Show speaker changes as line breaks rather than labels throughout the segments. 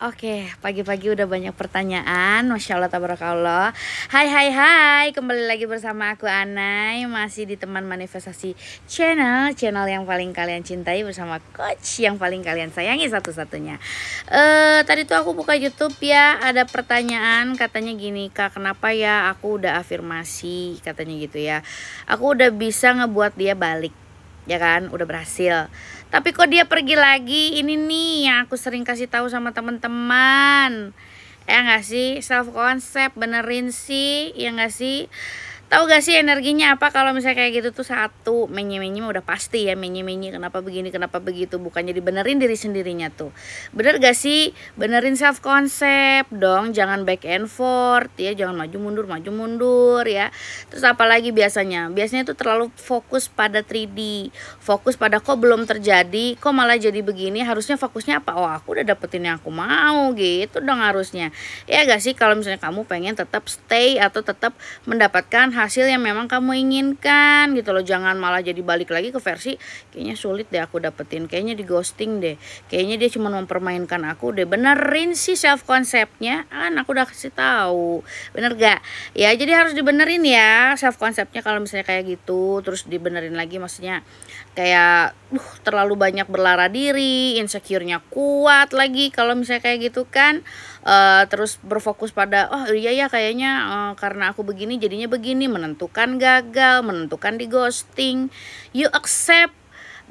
Oke, pagi-pagi udah banyak pertanyaan, Masya Allah, tabarakallah. Hai, kembali lagi bersama aku Anay, masih di Teman Manifestasi Channel yang paling kalian cintai bersama coach yang paling kalian sayangi satu-satunya. Tadi tuh aku buka YouTube ya, ada pertanyaan katanya gini, Kak, kenapa ya aku udah afirmasi katanya gitu ya. Aku udah bisa ngebuat dia balik, ya kan, udah berhasil, tapi kok dia pergi lagi. Ini nih yang aku sering kasih tahu sama teman-teman, ya nggak sih, self concept, benerin sih, ya nggak sih. Tahu gak sih energinya apa kalau misalnya kayak gitu tuh? Satu, menye-menye udah pasti ya, menye-menye kenapa begini, kenapa begitu, bukannya dibenerin diri sendirinya tuh. Bener gak sih? Benerin self concept dong, jangan back and forth ya, jangan maju mundur ya. Terus apalagi biasanya tuh terlalu fokus pada 3D, fokus pada kok belum terjadi, kok malah jadi begini. Harusnya fokusnya apa? Oh, aku udah dapetin yang aku mau gitu dong harusnya. Ya gak sih, kalau misalnya kamu pengen tetap stay atau tetap mendapatkan hasil yang memang kamu inginkan gitu loh. Jangan malah jadi balik lagi ke versi kayaknya sulit deh aku dapetin, kayaknya di ghosting deh, kayaknya dia cuma mempermainkan aku deh. Benerin sih self konsepnya, kan aku udah kasih tahu, bener gak ya? Jadi harus dibenerin ya self konsepnya kalau misalnya kayak gitu. Terus dibenerin lagi, maksudnya kayak terlalu banyak berlara diri, insecure-nya kuat lagi kalau misalnya kayak gitu kan. Terus berfokus pada oh iya ya kayaknya karena aku begini jadinya begini, menentukan gagal, menentukan di ghosting. You accept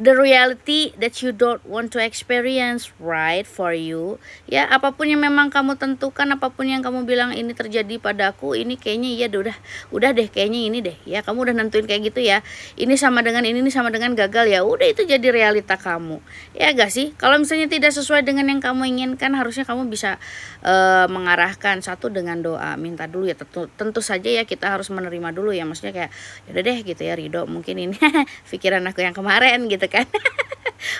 the reality that you don't want to experience, right, for you ya. Apapun yang memang kamu tentukan, apapun yang kamu bilang ini terjadi padaku, ini kayaknya iya udah deh kayaknya ini deh ya. Kamu udah nentuin kayak gitu ya, ini sama dengan ini sama dengan gagal, ya udah itu jadi realita kamu, ya gak sih? Kalau misalnya tidak sesuai dengan yang kamu inginkan, harusnya kamu bisa mengarahkan. Satu, dengan doa, minta dulu ya, tentu saja ya, kita harus menerima dulu ya, maksudnya kayak yaudah deh gitu ya, ridho mungkin ini pikiran aku yang kemarin gitu kan.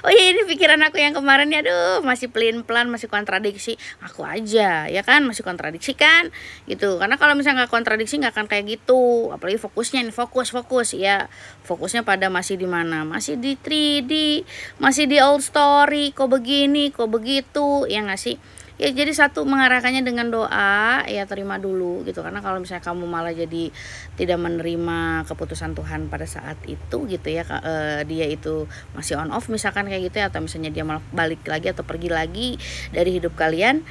Oh iya, ini pikiran aku yang kemarin ya, aduh masih pelin-pelan, masih kontradiksi, aku aja ya kan, masih kontradiksi kan gitu. Karena kalau misalnya nggak kontradiksi nggak akan kayak gitu. Apalagi fokusnya ini, fokus ya, fokusnya pada masih di mana, masih di 3D, masih di old story, kok begini kok begitu, ya nggak sih ya. Jadi satu, mengarahkannya dengan doa ya, terima dulu gitu. Karena kalau misalnya kamu malah jadi tidak menerima keputusan Tuhan pada saat itu gitu ya, dia itu masih on off misalkan kayak gitu ya, atau misalnya dia malah balik lagi atau pergi lagi dari hidup kalian,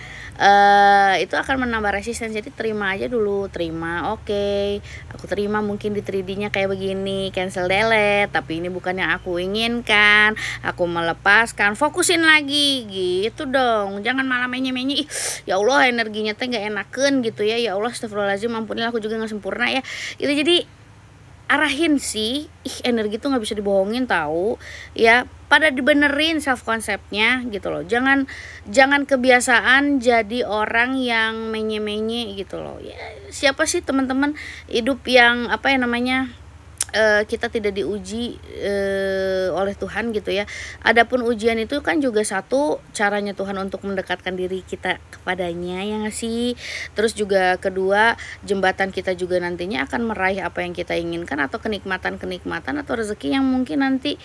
itu akan menambah resisten. Jadi terima aja dulu, terima, oke, aku terima mungkin di 3D-nya kayak begini, cancel delete, tapi ini bukan yang aku inginkan, aku melepaskan, fokusin lagi gitu dong. Jangan malah menye-menye, ya Allah energinya teh nggak enaken gitu ya, ya Allah astagfirullahaladzim, ampunilah aku juga nggak sempurna ya gitu. Jadi arahin sih, energi tuh nggak bisa dibohongin tahu ya, pada dibenerin self konsepnya gitu loh. Jangan kebiasaan jadi orang yang menye-menye gitu loh ya. Siapa sih teman-teman hidup yang apa ya namanya, kita tidak diuji oleh Tuhan gitu ya. Adapun ujian itu kan juga satu caranya Tuhan untuk mendekatkan diri kita kepadanya, ya nggak sih? Terus juga kedua, jembatan kita juga nantinya akan meraih apa yang kita inginkan, atau kenikmatan atau rezeki yang mungkin nanti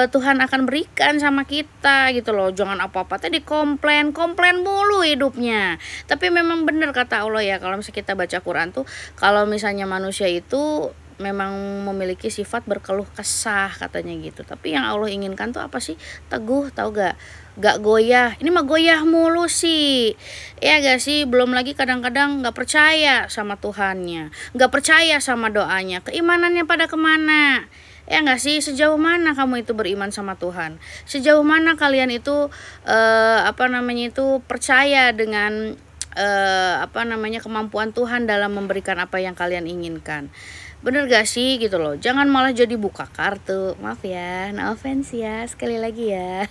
Tuhan akan berikan sama kita gitu loh. Jangan apa-apa tadi komplain mulu hidupnya. Tapi memang benar kata Allah ya, kalau misalnya kita baca Quran tuh, kalau misalnya manusia itu memang memiliki sifat berkeluh kesah katanya gitu. Tapi yang Allah inginkan tuh apa sih? Teguh, tahu gak goyah. Ini mah goyah mulu sih, ya gak sih? Belum lagi kadang-kadang gak percaya sama Tuhannya, gak percaya sama doanya, keimanannya pada kemana, ya gak sih? Sejauh mana kamu itu beriman sama Tuhan? Sejauh mana kalian itu percaya dengan kemampuan Tuhan dalam memberikan apa yang kalian inginkan? Bener gak sih gitu loh? Jangan malah jadi buka kartu. Maaf ya, no offense ya, sekali lagi ya.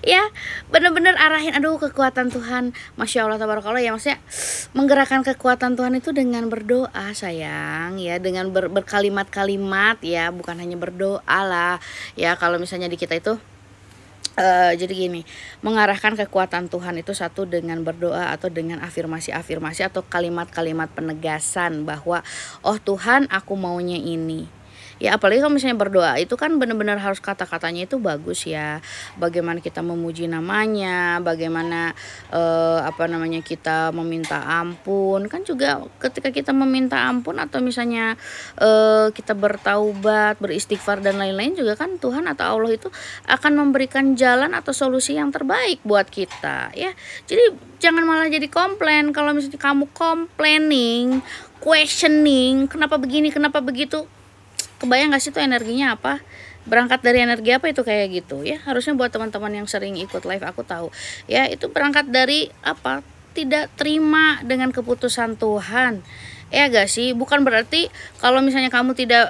Ya bener-bener arahin, aduh kekuatan Tuhan, Masya Allah tabarakallah ya. Maksudnya menggerakkan kekuatan Tuhan itu dengan berdoa sayang ya, dengan berkalimat-kalimat ya, bukan hanya berdoa lah ya. Kalau misalnya di kita itu jadi gini, mengarahkan kekuatan Tuhan itu satu dengan berdoa atau dengan afirmasi atau kalimat-kalimat penegasan bahwa oh Tuhan aku maunya ini Ya apalagi kalau misalnya berdoa itu kan benar-benar harus kata-katanya itu bagus ya. Bagaimana kita memuji namanya, bagaimana apa namanya kita meminta ampun. Kan juga ketika kita meminta ampun atau misalnya kita bertaubat, beristighfar dan lain-lain juga kan Tuhan atau Allah itu akan memberikan jalan atau solusi yang terbaik buat kita ya. Jadi jangan malah jadi komplain. Kalau misalnya kamu complaining, questioning, kenapa begini, kenapa begitu, kebayang gak sih tuh energinya apa? Berangkat dari energi apa itu kayak gitu ya. Harusnya buat teman-teman yang sering ikut live aku tahu ya, itu berangkat dari apa? Tidak terima dengan keputusan Tuhan. Ya gak sih? Bukan berarti kalau misalnya kamu tidak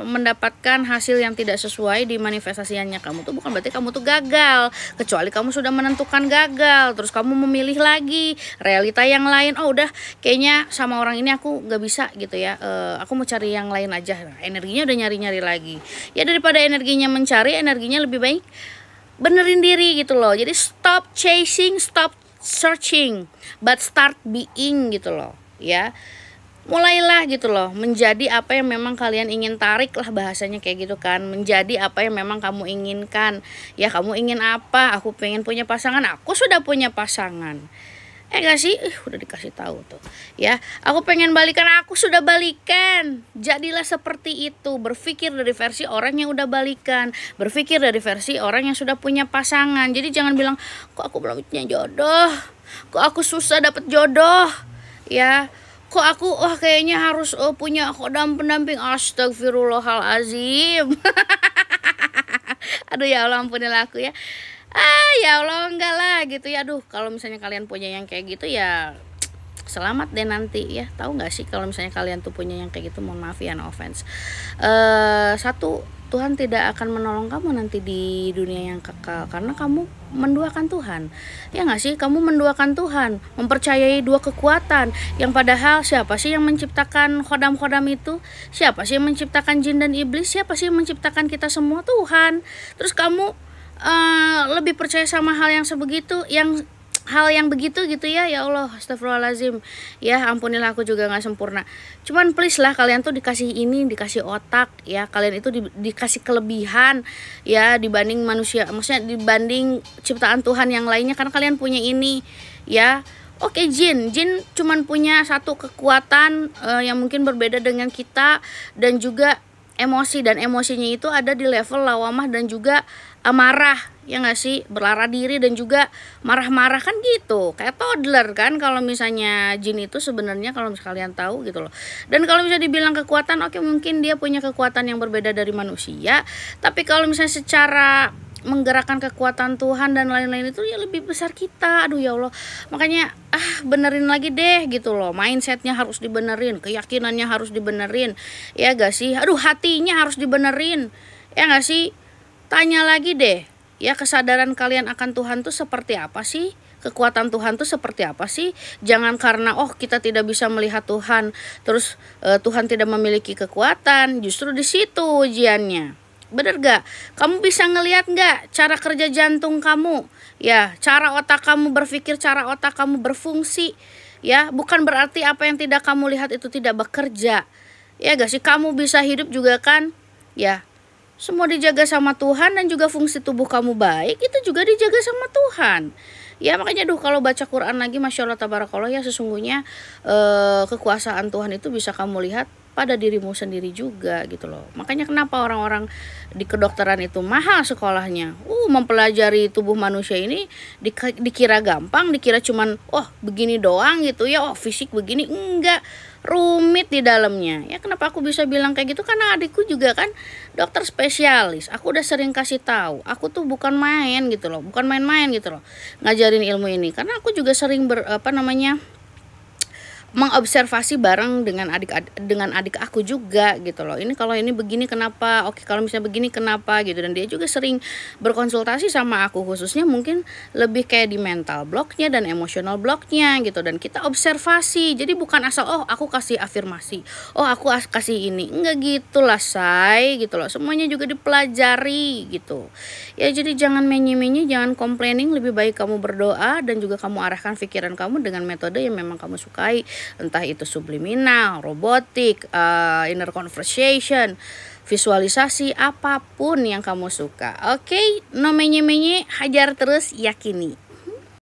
mendapatkan hasil yang tidak sesuai di manifestasiannya kamu tuh, bukan berarti kamu tuh gagal. Kecuali kamu sudah menentukan gagal, terus kamu memilih lagi realita yang lain. Oh udah kayaknya sama orang ini aku gak bisa gitu ya, aku mau cari yang lain aja. Nah, energinya udah nyari-nyari lagi. Ya daripada energinya mencari, energinya lebih baik benerin diri gitu loh. Jadi stop chasing, stop searching, but start being gitu loh ya. Mulailah gitu loh menjadi apa yang memang kalian ingin, tarik lah bahasanya kayak gitu kan, menjadi apa yang memang kamu inginkan ya. Kamu ingin apa? Aku pengen punya pasangan, aku sudah punya pasangan. Gak sih? Udah dikasih tahu tuh ya. Aku pengen balikan, aku sudah balikan. Jadilah seperti itu. Berpikir dari versi orang yang udah balikan, berpikir dari versi orang yang sudah punya pasangan. Jadi jangan bilang kok aku belum punya jodoh, kok aku susah dapet jodoh ya, kok aku kayaknya harus punya khodam pendamping. Astagfirullahalazim. Aduh ya Allah, ampunilah aku ya. Ya Allah, enggak lah gitu ya. Aduh, kalau misalnya kalian punya yang kayak gitu ya selamat deh nanti ya. Tahu nggak sih kalau misalnya kalian tuh punya yang kayak gitu, mohon maaf ya, no offense. Satu, Tuhan tidak akan menolong kamu nanti di dunia yang kekal karena kamu menduakan Tuhan. Ya nggak sih? Kamu menduakan Tuhan, mempercayai dua kekuatan yang padahal siapa sih yang menciptakan khodam-khodam itu? Siapa sih yang menciptakan jin dan iblis? Siapa sih yang menciptakan kita semua? Tuhan. Terus kamu lebih percaya sama hal yang begitu gitu ya. Ya Allah, astagfirullahaladzim ya, ampunilah aku juga gak sempurna. Cuman please lah, kalian tuh dikasih ini, dikasih otak ya, kalian itu dikasih kelebihan ya dibanding manusia, maksudnya dibanding ciptaan Tuhan yang lainnya, karena kalian punya ini ya. Oke, jin cuman punya satu kekuatan yang mungkin berbeda dengan kita, dan juga emosi, dan emosinya itu ada di level lawamah dan juga amarah ya nggak sih, berlara diri dan juga marah-marah kan gitu, kayak toddler kan. Kalau misalnya jin itu sebenarnya kalau kalian tahu gitu loh. Dan kalau misalnya dibilang kekuatan, oke, mungkin dia punya kekuatan yang berbeda dari manusia, tapi kalau misalnya secara menggerakkan kekuatan Tuhan dan lain-lain itu ya lebih besar kita. Aduh ya Allah, makanya benerin lagi deh gitu loh, mindsetnya harus dibenerin, keyakinannya harus dibenerin ya gak sih. Aduh, hatinya harus dibenerin ya gak sih. Tanya lagi deh ya, kesadaran kalian akan Tuhan tuh seperti apa sih? Kekuatan Tuhan tuh seperti apa sih? Jangan karena kita tidak bisa melihat Tuhan, terus Tuhan tidak memiliki kekuatan. Justru di situ ujiannya. Bener gak? Kamu bisa ngelihat gak cara kerja jantung kamu? Ya, cara otak kamu berpikir, cara otak kamu berfungsi. Ya, bukan berarti apa yang tidak kamu lihat itu tidak bekerja. Ya gak sih? Kamu bisa hidup juga kan? Ya, semua dijaga sama Tuhan, dan juga fungsi tubuh kamu baik itu juga dijaga sama Tuhan. Ya makanya kalau baca Quran lagi, Masya Allah tabarakallah ya, sesungguhnya kekuasaan Tuhan itu bisa kamu lihat pada dirimu sendiri juga gitu loh. Makanya kenapa orang-orang di kedokteran itu mahal sekolahnya. Mempelajari tubuh manusia ini dikira gampang, dikira cuman begini doang gitu ya, fisik begini, enggak, rumit di dalamnya. Ya kenapa aku bisa bilang kayak gitu? Karena adikku juga kan dokter spesialis. Aku udah sering kasih tahu, aku tuh bukan main gitu loh, bukan main-main gitu loh ngajarin ilmu ini. Karena aku juga sering mengobservasi bareng dengan adik aku juga gitu loh. Ini kalau ini begini kenapa? Oke, kalau misalnya begini kenapa gitu. Dan dia juga sering berkonsultasi sama aku, khususnya mungkin lebih kayak di mental blocknya dan emosional blocknya gitu. Dan kita observasi. Jadi bukan asal aku kasih afirmasi, aku kasih ini, enggak gitulah say gitu loh. Semuanya juga dipelajari gitu. Ya jadi jangan menye-menye, jangan complaining. Lebih baik kamu berdoa dan juga kamu arahkan pikiran kamu dengan metode yang memang kamu sukai. entah itu subliminal, robotik, inner conversation, visualisasi, apapun yang kamu suka. Oke, no menye-menye, hajar terus, yakini.